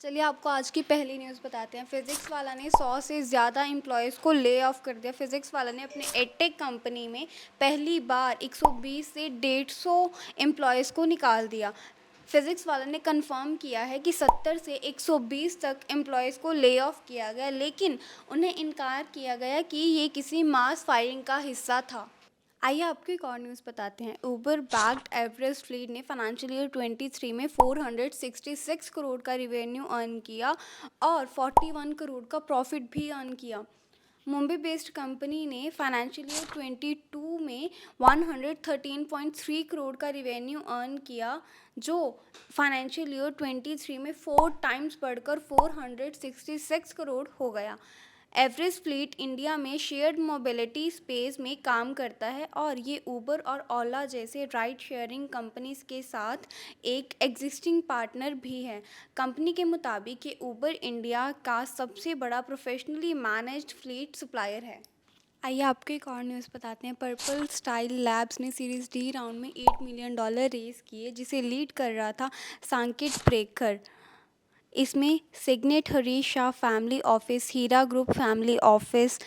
चलिए आपको आज की पहली न्यूज़ बताते हैं। फिजिक्स वाला ने 100 से ज़्यादा एम्प्लॉयज़ को ले ऑफ कर दिया। फिजिक्स वाला ने अपने एडटेक कंपनी में पहली बार 120 से 150 एम्प्लॉयज़ को निकाल दिया। फिजिक्स वाला ने कंफर्म किया है कि 70 से 120 तक एम्प्लॉयज़ को ले ऑफ किया गया, लेकिन उन्हें इनकार किया गया कि ये किसी मास फायरिंग का हिस्सा था। आइए आपको एक और न्यूज़ बताते हैं। उबर बैक्ड एवरेस्ट फ्लीट ने फाइनेंशियल ईयर 23 में 466 करोड़ का रिवेन्यू अर्न किया और 41 करोड़ का प्रॉफिट भी अर्न किया। मुंबई बेस्ड कंपनी ने फाइनेंशियल ईयर 22 में 113.3 करोड़ का रिवेन्यू अर्न किया, जो फाइनेंशियल ईयर 23 में 4 टाइम्स बढ़कर 466 करोड़ हो गया। एवरेस्ट फ्लीट इंडिया में शेयर्ड मोबिलिटी स्पेस में काम करता है और ये उबर और ओला जैसे राइड शेयरिंग कंपनीज के साथ एक एग्जिस्टिंग पार्टनर भी है। कंपनी के मुताबिक ये उबर इंडिया का सबसे बड़ा प्रोफेशनली मैनेज्ड फ्लीट सप्लायर है। आइए आपको एक और न्यूज़ बताते हैं। पर्पल स्टाइल लैब्स ने सीरीज डी राउंड में $8 मिलियन रेज किए, जिसे लीड कर रहा था सांकेत प्रेखर। इसमें Signet Harish Shah family office, Hira group family office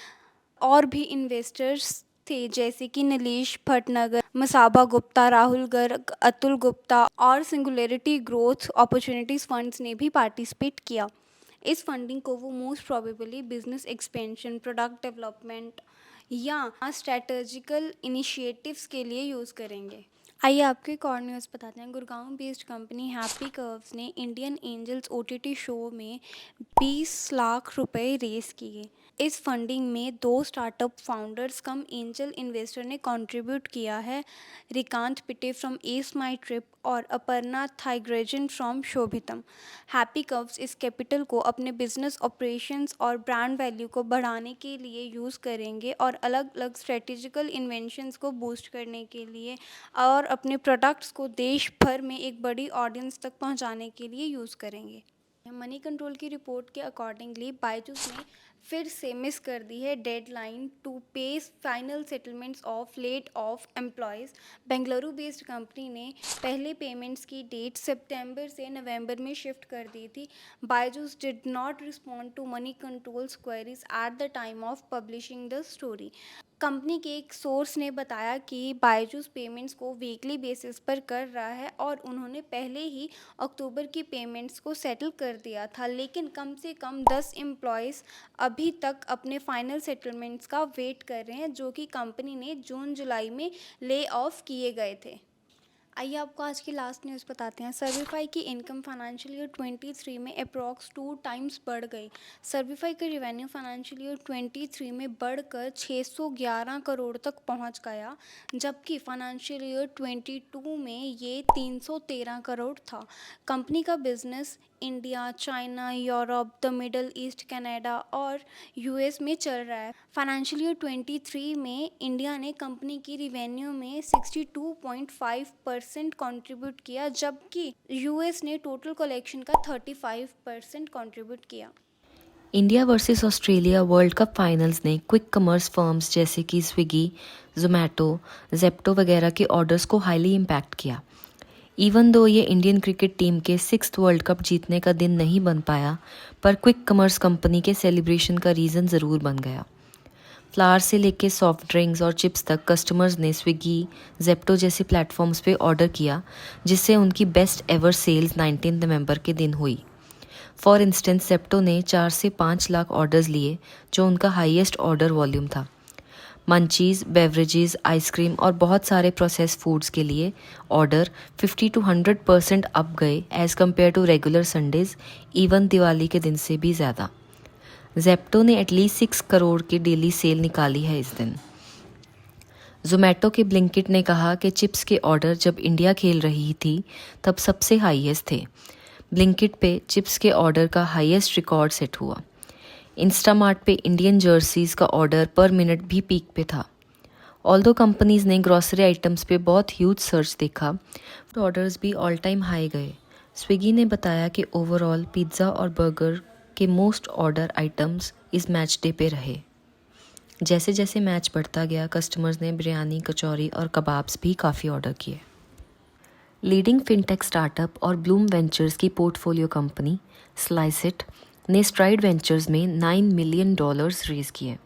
और भी इन्वेस्टर्स थे, जैसे कि नीलेश भटनागर, मसाबा गुप्ता, राहुल गर्ग, अतुल गुप्ता और सिंगुलरिटी ग्रोथ अपॉर्चुनिटीज फंड्स ने भी पार्टिसिपेट किया। इस फंडिंग को वो most probably business expansion, product development या स्ट्रेटेजिकल इनिशिएटिव्स के लिए यूज़ करेंगे। आइए आपको एक और न्यूज़ बताते हैं। Gurgaon based company happy curves ने इंडियन एंजल्स ओटीटी शो में 20 लाख रुपए रेस किए। इस फंडिंग में 2 स्टार्टअप फाउंडर्स कम एंजल इन्वेस्टर ने कंट्रीब्यूट किया है, रिकांत पिटे फ्रॉम एस माई ट्रिप और अपर्णा थाइग्रेजन फ्रॉम शोभितम। हैप्पी कर्व्स इस कैपिटल को अपने बिजनेस ऑपरेशंस और ब्रांड वैल्यू को बढ़ाने के लिए यूज़ करेंगे और अलग अलग स्ट्रेटेजिकल इन्वेंशंस को बूस्ट करने के लिए और अपने प्रोडक्ट्स को देश भर में एक बड़ी ऑडियंस तक पहुंचाने के लिए यूज़ करेंगे। मनी कंट्रोल की रिपोर्ट के अकॉर्डिंगली बायजूस ने फिर से मिस कर दी है deadline to pay final settlements of laid off employees. Bengaluru based company ने पहले पेमेंट्स की डेट सितंबर से नवंबर में शिफ्ट कर दी थी। Byju's did not respond to Moneycontrol's queries at the time of publishing the story. Company के एक सोर्स ने बताया कि बायजूस पेमेंट्स को वीकली बेसिस पर कर रहा है और उन्होंने पहले ही अक्टूबर की पेमेंट्स को सेटल कर दिया था, लेकिन कम से कम 10 एम्प्लॉयज़ अभी तक अपने फाइनल सेटलमेंट्स का वेट कर रहे हैं, जो कि कंपनी ने जून जुलाई में ले ऑफ किए गए थे। आइए आपको आज की लास्ट न्यूज़ बताते हैं। सर्विफाई की इनकम फाइनेंशियल ईयर 23 में अप्रॉक्स 2 टाइम्स बढ़ गई। सर्विफाई का रिवेन्यू फाइनेंशियल ईयर 23 में बढ़कर 611 करोड़ तक पहुंच गया, जबकि फाइनेंशियल ईयर 22 में ये 313 करोड़ था। कंपनी का business India, China, Europe, the middle east, Canada और यूएस में चल रहा है। फाइनेंशियल ईयर 23 में इंडिया ने कंपनी की रिवेन्यू में 62.5% कंट्रीब्यूट किया, जबकि यूएस ने टोटल कलेक्शन का 35% कंट्रीब्यूट किया। India versus Australia world cup finals ने क्विक कमर्स फर्म्स जैसे कि स्विगी, जोमैटो, जेप्टो वगैरह के ऑर्डर्स को हाईली इम्पैक्ट किया। इवन दो ये इंडियन क्रिकेट टीम के 6th वर्ल्ड कप जीतने का दिन नहीं बन पाया, पर क्विक कमर्स कंपनी के सेलिब्रेशन का रीज़न ज़रूर बन गया। फ्लावर से लेके सॉफ्ट ड्रिंक्स और चिप्स तक कस्टमर्स ने स्विगी, जेप्टो जैसे प्लेटफॉर्म्स पे ऑर्डर किया, जिससे उनकी बेस्ट एवर सेल्स 19 नवंबर के दिन हुई। फॉर इंस्टेंस जेप्टो ने 4 से 5 लाख ऑर्डर्स लिए, जो उनका हाईएस्ट ऑर्डर वॉल्यूम था। मंचीज़, बेवरेजेस, आइसक्रीम और बहुत सारे प्रोसेस फूड्स के लिए ऑर्डर 50 to 100% अप गए as compare to regular Sundays, even Diwali के दिन से भी ज़्यादा। जेप्टो ने एटलीस्ट 6 करोड़ की डेली सेल निकाली है इस दिन। जोमैटो के ब्लिंकिट ने कहा कि चिप्स के ऑर्डर जब इंडिया खेल रही थी तब सबसे हाईएस्ट थे। ब्लिंकिट पे चिप्स के ऑर्डर का हाईएस्ट रिकॉर्ड सेट हुआ। इंस्टामार्ट पे इंडियन जर्सीज़ का ऑर्डर पर मिनट भी पीक पे था। ऑल्दो कंपनीज़ ने ग्रॉसरी आइटम्स पे बहुत ह्यूज सर्च देखा, तो ऑर्डर्स भी ऑल टाइम हाई गए। स्विगी ने बताया कि ओवरऑल पिज़्ज़ा और बर्गर के मोस्ट ऑर्डर आइटम्स इस मैच डे पे रहे। जैसे जैसे मैच बढ़ता गया, कस्टमर्स ने बिरयानी, कचौरी और कबाब्स भी काफ़ी ऑर्डर किए। लीडिंग फिनटेक स्टार्टअप और ब्लूम वेंचर्स की पोर्टफोलियो कंपनी स्लाइसिट ने स्ट्राइड वेंचर्स में $9 मिलियन रेज किए।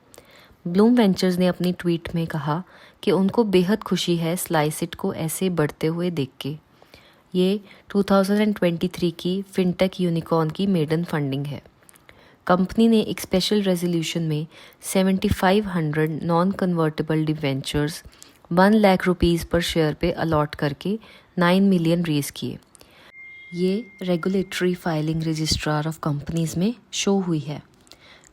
ब्लूम वेंचर्स ने अपनी ट्वीट में कहा कि उनको बेहद खुशी है स्लाइसिट को ऐसे बढ़ते हुए देख के। ये 2023 की फिनटेक यूनिकॉर्न की मेडन फंडिंग है। कंपनी ने एक स्पेशल रेजोल्यूशन में 7500 non convertible debentures 1 lakh rupees पर शेयर पे अलॉट करके 9 मिलियन रेज किए। ये regulatory filing registrar of companies में शो हुई है।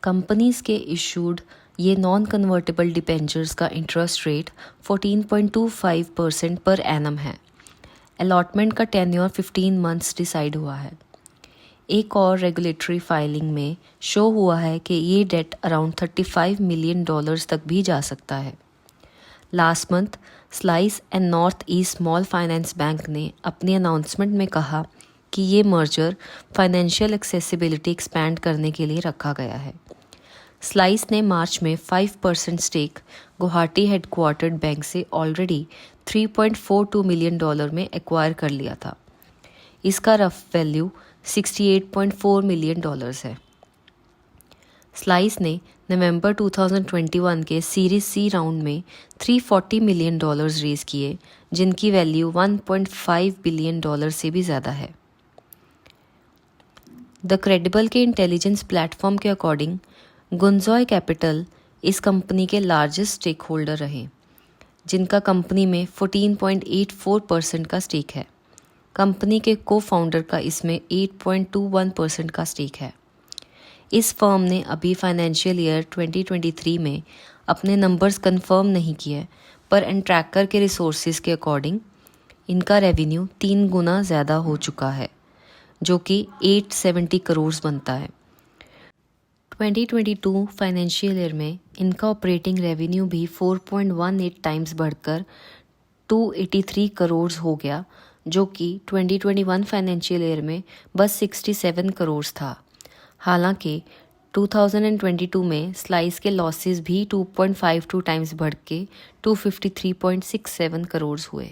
कंपनीज़ के इशूड ये नॉन कन्वर्टेबल डिबेंचर्स का इंटरेस्ट रेट 14.25% पर एनम है। अलॉटमेंट का टेन्योर 15 मंथ्स डिसाइड हुआ है। एक और रेगुलेटरी फाइलिंग में शो हुआ है कि ये डेट अराउंड $35 मिलियन तक भी जा सकता है। Last month slice and north east small finance bank ने अपनी अनाउंसमेंट में कहा कि ये मर्जर फाइनेंशियल एक्सेसिबिलिटी एक्सपैंड करने के लिए रखा गया है। स्लाइस ने मार्च में 5% स्टेक गुवाहाटी हेडक्वार्टर्ड बैंक से ऑलरेडी $3.42 मिलियन में एक्वायर कर लिया था। इसका रफ वैल्यू $68.4 मिलियन है। स्लाइस ने नवंबर 2021 के सीरीज सी राउंड में $340 मिलियन रेज किए, जिनकी वैल्यू $1.5 बिलियन से भी ज़्यादा है। द क्रेडिबल के इंटेलिजेंस प्लेटफॉर्म के अकॉर्डिंग गुंजॉय कैपिटल इस कंपनी के लार्जेस्ट स्टेक होल्डर रहे, जिनका कंपनी में 14.84% का स्टेक है। कंपनी के को फाउंडर का इसमें 8.21% का स्टेक है। इस फर्म ने अभी फाइनेंशियल ईयर 2023 में अपने नंबर्स कंफर्म नहीं किए, पर एंट्रैकर के रिसोर्सेज के अकॉर्डिंग इनका रेवेन्यू 3 गुना ज़्यादा हो चुका है, जो कि 870 करोड़ बनता है। 2022 फाइनेंशियल ईयर में इनका ऑपरेटिंग रेवेन्यू भी 4.18 टाइम्स बढ़कर 283 करोड़ हो गया, जो कि 2021 फाइनेंशियल ईयर में बस 67 करोड़ था। हालांकि 2022 में स्लाइस के लॉसेस भी 2.52 टाइम्स बढ़ के 253.67 करोड़ हुए।